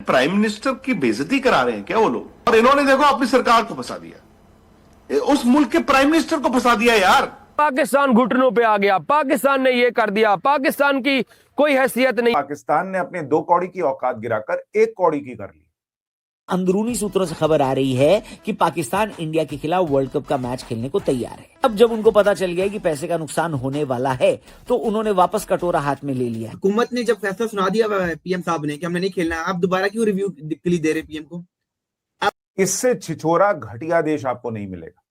Prime minister की बेइज्जती करा रहे हैं क्या वो लोग? और इन्होंने देखो अपनी सरकार को फंसा दिया, उस मुल्क के प्राइम मिनिस्टर को फंसा दिया यार। पाकिस्तान घुटनों पे आ गया, पाकिस्तान ने ये कर दिया, पाकिस्तान की कोई हैसियत नहीं। पाकिस्तान ने अपने 2 कौड़ी की औकात गिराकर 1 कौड़ी की कर ली। अंदरूनी सूत्रों से खबर आ रही है कि पाकिस्तान इंडिया के खिलाफ वर्ल्ड कप का मैच खेलने को तैयार है। अब जब उनको पता चल गया कि पैसे का नुकसान होने वाला है तो उन्होंने वापस कटोरा हाथ में ले लिया। हुकूमत ने जब फैसला सुना दिया पीएम साहब ने कि हमने नहीं खेलना, आप दोबारा क्यों रिव्यू के लिए दे रहे पीएम को? इससे छिछोरा घटिया देश आपको नहीं मिलेगा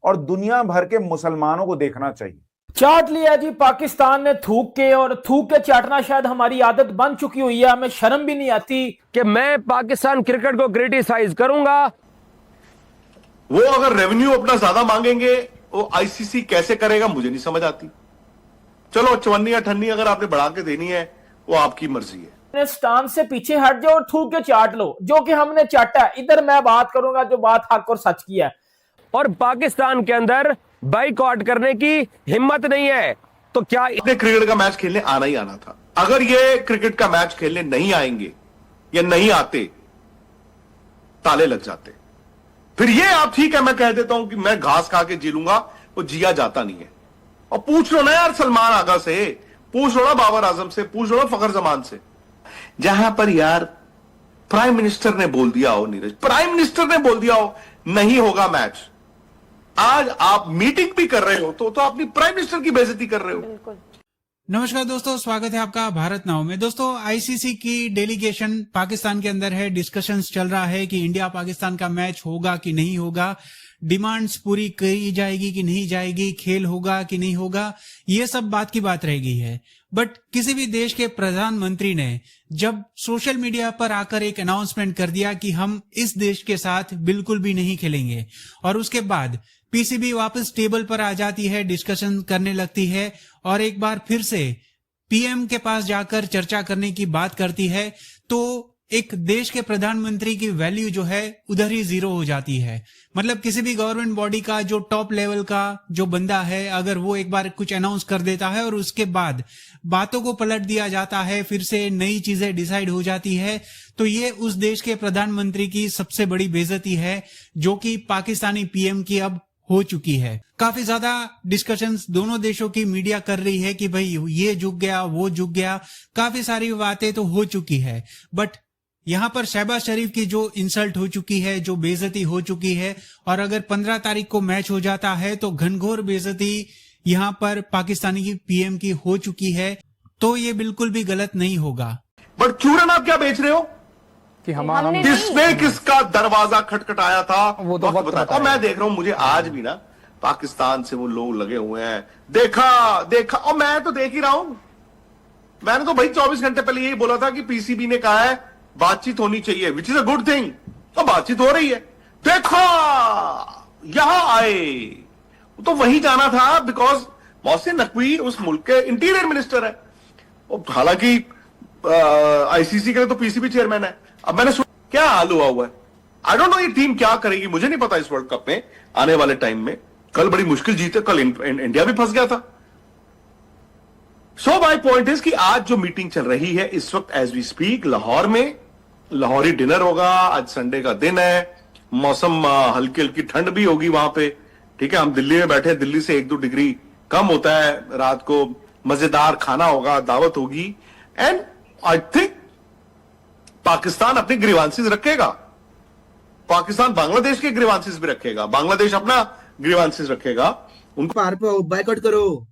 और दुनिया भर के मुसलमानों को देखना चाहिए। चाट लिया जी पाकिस्तान ने थूक के, और थूक के चाटना शायद हमारी आदत बन चुकी हुई है। हमें शर्म भी नहीं आती कि मैं पाकिस्तान क्रिकेट को क्रिटिसाइज करूंगा। वो अगर रेवेन्यू अपना ज्यादा मांगेंगे वो आईसीसी कैसे करेगा मुझे नहीं समझ आती। चलो 54-58 अगर आपने बढ़ा के देनी है वो आपकी मर्जी है। स्टांस से पीछे हट जाओ और थूक के चाट लो जो कि हमने चाटा। इधर मैं बात करूंगा जो बात हक और सच की है। और पाकिस्तान के अंदर बाइकआउट करने की हिम्मत नहीं है तो क्या क्रिकेट का मैच खेलने आना ही आना था। अगर ये क्रिकेट का मैच खेलने नहीं आएंगे या नहीं आते, ताले लग जाते। फिर ये आप ठीक है, मैं कह देता हूं कि मैं घास खा के जी लूंगा, वो जिया जाता नहीं है। और पूछ लो ना यार सलमान आगा से, पूछ लो ना बाबर आजम से, पूछ लो ना फखर जमान से। जहां पर यार प्राइम मिनिस्टर ने बोल दिया हो, नीरज प्राइम मिनिस्टर ने बोल दिया हो नहीं होगा मैच, आज आप मीटिंग भी कर रहे हो तो अपनी प्राइम मिनिस्टर की बेइज्जती कर रहे हो। नमस्कार दोस्तों, स्वागत है आपका भारत नाउ में। दोस्तों, आईसीसी की डेलीगेशन पाकिस्तान के अंदर है। डिस्कशंस चल रहा है कि इंडिया पाकिस्तान का मैच होगा कि नहीं होगा, डिमांड्स पूरी करी जाएगी कि नहीं जाएगी, खेल होगा कि नहीं होगा, ये सब बात की बात रह गई है। बट किसी भी देश के प्रधानमंत्री ने जब सोशल मीडिया पर आकर एक अनाउंसमेंट कर दिया कि हम इस देश के साथ बिल्कुल भी नहीं खेलेंगे, और उसके बाद पीसीबी वापस टेबल पर आ जाती है, डिस्कशन करने लगती है और एक बार फिर से पीएम के पास जाकर चर्चा करने की बात करती है, तो एक देश के प्रधानमंत्री की वैल्यू जो है उधर ही जीरो हो जाती है। मतलब किसी भी गवर्नमेंट बॉडी का जो टॉप लेवल का जो बंदा है, अगर वो एक बार कुछ अनाउंस कर देता है और उसके बाद बातों को पलट दिया जाता है, फिर से नई चीजें डिसाइड हो जाती है, तो ये उस देश के प्रधानमंत्री की सबसे बड़ी बेइज्जती है, जो कि पाकिस्तानी पीएम की अब हो चुकी है। काफी ज्यादा डिस्कशंस दोनों देशों की मीडिया कर रही है कि भाई ये झुक गया, वो झुक गया, काफी सारी बातें तो हो चुकी है। बट यहाँ पर शहबाज शरीफ की जो इंसल्ट हो चुकी है, जो बेइज्जती हो चुकी है, और अगर 15 तारीख को मैच हो जाता है तो घनघोर बेइज्जती यहाँ पर पाकिस्तानी की पीएम की हो चुकी है, तो ये बिल्कुल भी गलत नहीं होगा। बट चूरन आप क्या बेच रहे हो कि किसने किसका दरवाजा खटखटाया था वो तो वक्त बताया। और मैं देख रहा हूं, मुझे आज भी ना पाकिस्तान से वो लोग लगे हुए हैं, देखा और मैं तो देख ही रहा हूं। मैंने तो भाई 24 घंटे पहले यही बोला था कि पीसीबी ने कहा है बातचीत होनी चाहिए, which is a good thing. तो बातचीत हो रही है, देखो यहां आए तो वहीं जाना था, बिकॉज मोहसिन नकवी उस मुल्क के इंटीरियर मिनिस्टर है। हालांकि आईसीसी के लिए तो पीसीबी चेयरमैन है। अब मैंने क्या हाल हुआ है, आई डोंट नो ये टीम क्या करेगी, मुझे नहीं पता इस वर्ल्ड कप में आने वाले टाइम में। कल बड़ी मुश्किल जीते, कल इंडिया भी फंस गया था। सो माय पॉइंट इज कि आज जो मीटिंग चल रही है इस वक्त एज वी स्पीक लाहौर में, लाहौरी डिनर होगा। आज संडे का दिन है, मौसम हल्की हल्की ठंड भी होगी वहां पे, ठीक है। हम दिल्ली में बैठे, दिल्ली से 1-2 डिग्री कम होता है रात को। मजेदार खाना होगा, दावत होगी, एंड आई थिंक पाकिस्तान अपने ग्रीवांसेस रखेगा, पाकिस्तान बांग्लादेश के ग्रीवांसेस भी रखेगा, बांग्लादेश अपना ग्रीवांसेस रखेगा। उनको पार पे बाइकआउट करो।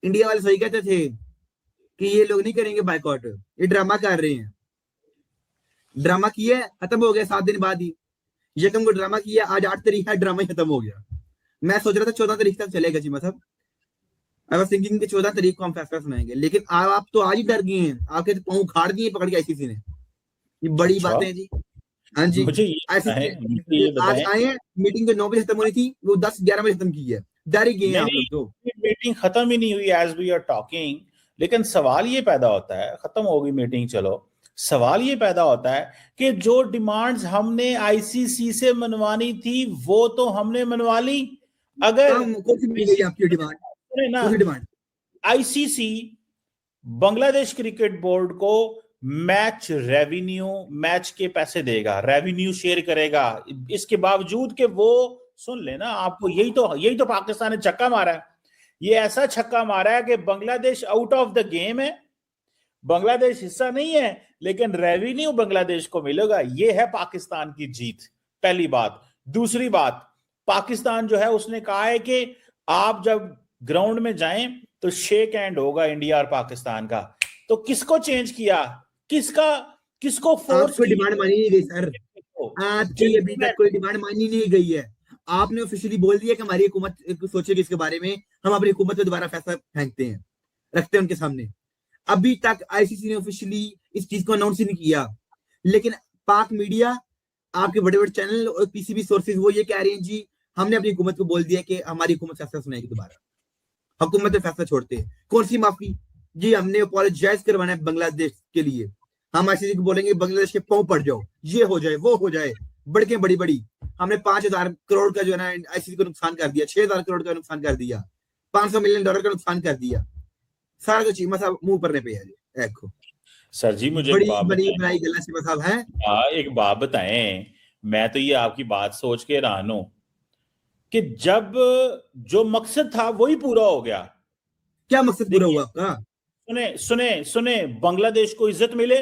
इंडिया वाले सही कहते थे कि ये लोग नहीं करेंगे बाइकआउट, ये ड्रामा कर रहे हैं। ड्रामा किया, खत्म हो गया 7 दिन बाद ही। यकम को ड्रामा किया, आज 8 तारीख है, ड्रामा ही खत्म हो गया। मैं सोच रहा था 14 तारीख तक चलेगा जी, मतलब आई वाज थिंकिंग कि 14 तारीख को हम फैसला सुनाएंगे, लेकिन आप तो आज ही डर गए हैं। आपके तो पांव उखाड़ दिए पकड़ के आईसीसी ने। ये बड़ी बात है जी। हाँ जी, आज आए मीटिंग जो 9 बजे खत्म होनी थी वो 10-11 बजे खत्म की है। डर ही गए आप लोग। तो मीटिंग खत्म ही नहीं हुई एज वी आर टॉकिंग। लेकिन सवाल ये पैदा होता है, खत्म हो गई मीटिंग, चलो, सवाल ये पैदा होता है कि जो डिमांड्स हमने आईसीसी से मनवानी थी वो तो हमने मनवा ली। अगर आपकी demand ICC Bangladesh cricket board को मैच रेवेन्यू, मैच के पैसे देगा, रेवेन्यू शेयर करेगा, इसके बावजूद कि वो, सुन लेना आपको, यही तो पाकिस्तान ने छक्का मारा है। ये ऐसा छक्का मारा है कि Bangladesh out of the game है, बांग्लादेश हिस्सा नहीं है, लेकिन रेवेन्यू बांग्लादेश को मिलेगा। ये है पाकिस्तान की जीत, पहली बात। दूसरी बात, पाकिस्तान जो है उसने कहा है कि आप जब ग्राउंड में जाएं तो शेक हैंड होगा इंडिया और पाकिस्तान का। तो किसको चेंज किया, किसको फोर्स, आपको डिमांड मानी नहीं गई सर, आपकी अभी तक कोई डिमांड मानी नहीं गई है। आपने ऑफिशियली बोल दिया कि हमारी हुकूमत सोचेगी इसके बारे में, हम अपनी हुकूमत पे दोबारा फैसला फेंकते हैं, रखते हैं उनके सामने। अभी तक आईसीसी ने ऑफिशियली इस चीज को अनाउंस ही नहीं किया, लेकिन पाक मीडिया, आपके बड़े बड़े चैनल और पीसीबी सोर्सेज वो ये कह रहे हैं जी हमने अपनी हुकूमत को बोल दिया कि हमारी हुकूमत फैसला सुनाएगी दोबारा, हुकूमत में फैसला छोड़ते हैं। कौन सी माफी जी, हमने अपोलोजाइज करवाना है बांग्लादेश के लिए, हम आईसीसी को बोलेंगे बांग्लादेश के पांव पड़ जाओ, ये हो जाए वो हो जाए, बढ़के बड़ी हमने 5,000 करोड़ का जो है ना आईसीसी को नुकसान कर दिया, 6,000 करोड़ का नुकसान कर दिया, $500 मिलियन का नुकसान कर दिया, सारा कुछ चीमा साहब मुंह पर पे है। देखो सर जी मुझे बड़ी बड़ी गला चीमा साहब है। एक बात बताएं, मैं तो ये आपकी बात सोच के हैरान हूं कि जब जो मकसद था वही पूरा हो गया। क्या मकसद पूरा हुआ आपका? सुने, बांग्लादेश को इज्जत मिले,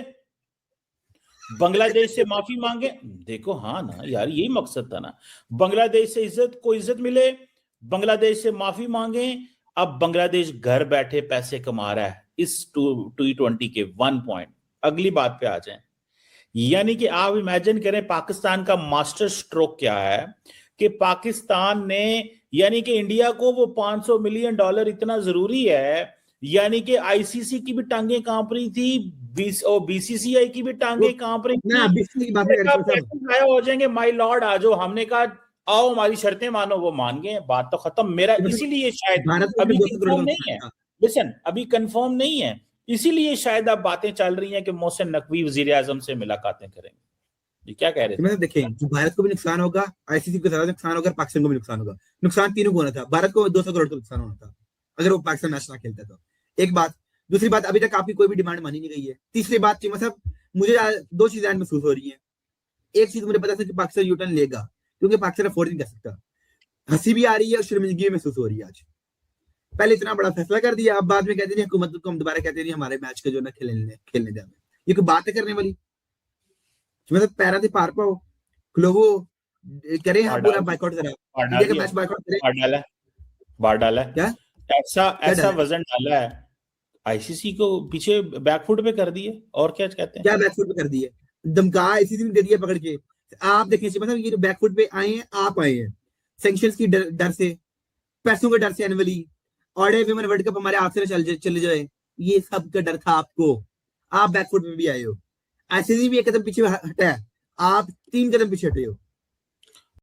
बांग्लादेश से माफी मांगे। देखो हाँ ना यार, यही मकसद था ना, बांग्लादेश से इज्जत मिले, बांग्लादेश से माफी मांगे। अब बांग्लादेश घर बैठे पैसे कमा रहा है इस T20 के 1 पॉइंट। अगली बात पे आ जाएं, यानी कि आप इमेजिन करें पाकिस्तान का मास्टर स्ट्रोक क्या है कि पाकिस्तान ने, यानी कि इंडिया को वो $500 मिलियन इतना जरूरी है, यानी कि आईसीसी की भी टांगे कांप रही थी, बीसीसीआई की भी टांगे कांप रही थी, हो जाएंगे माय लॉर्ड आ जाओ। हमने कहा आओ हमारी शर्तें मानो, वो मान गए, बात तो खत्म। मेरा इसीलिए शायद अभी कंफर्म नहीं है, लिसन अभी कंफर्म नहीं है, इसीलिए शायद अब बातें चल रही हैं कि मोहसिन नकवी वजीर आजम से मुलाकातें करेंगे। ये क्या कह रहे थे? देखें, भारत को भी नुकसान होगा, आईसीसी को ज्यादा नुकसान होगा, पाकिस्तान को भी नुकसान होगा। नुकसान तीनों को होना था, भारत को 200 करोड़ का नुकसान होना था अगर वो पाकिस्तान मैच ना खेलता तो। एक बात। दूसरी बात, अभी तक आपकी कोई भी डिमांड मानी नहीं गई है। तीसरी बात चीमा साहब, मुझे 2 चीजें महसूस हो रही है। एक चीज मुझे पता था कि पाकिस्तान यूटर्न लेगा, क्योंकि पाकिस्तान अफोर्ड नहीं कर सकता। हंसी भी आ रही है और शर्मिंदगी महसूस हो रही है। आज पहले इतना बड़ा फैसला कर दिया, अब बाद में कहते नहीं हुकूमत को हम दोबारा कहते नहीं हमारे मैच का जो ना खेलने जाए। ये कोई बात है करने वाली? मतलब पैरा से पार पाओ, खलोवो करें, हम पूरा बायकॉट करें, इंडिया का मैच बायकॉट करें। बार डाला क्या ऐसा वजन डाला है आईसीसी को, पीछे बैकफुट पे कर दिए। और क्या कहते हैं, क्या बैकफुट पे कर दिए? धमका आईसीसी ने दे दिया पकड़ के। आप देखिए मतलब ये बैकफुट पे आए हैं, आप आए हैं सैंक्शंस की डर से, पैसों के डर से, एनुअली ऑडे विमेन वर्ल्ड कप हमारे हाथ से चले जाए, ये सब का डर था आपको। आप बैकफुट पे भी आए हो, आईसीसी भी एक कदम पीछे हटा है, आप 3 कदम पीछे हटे हो।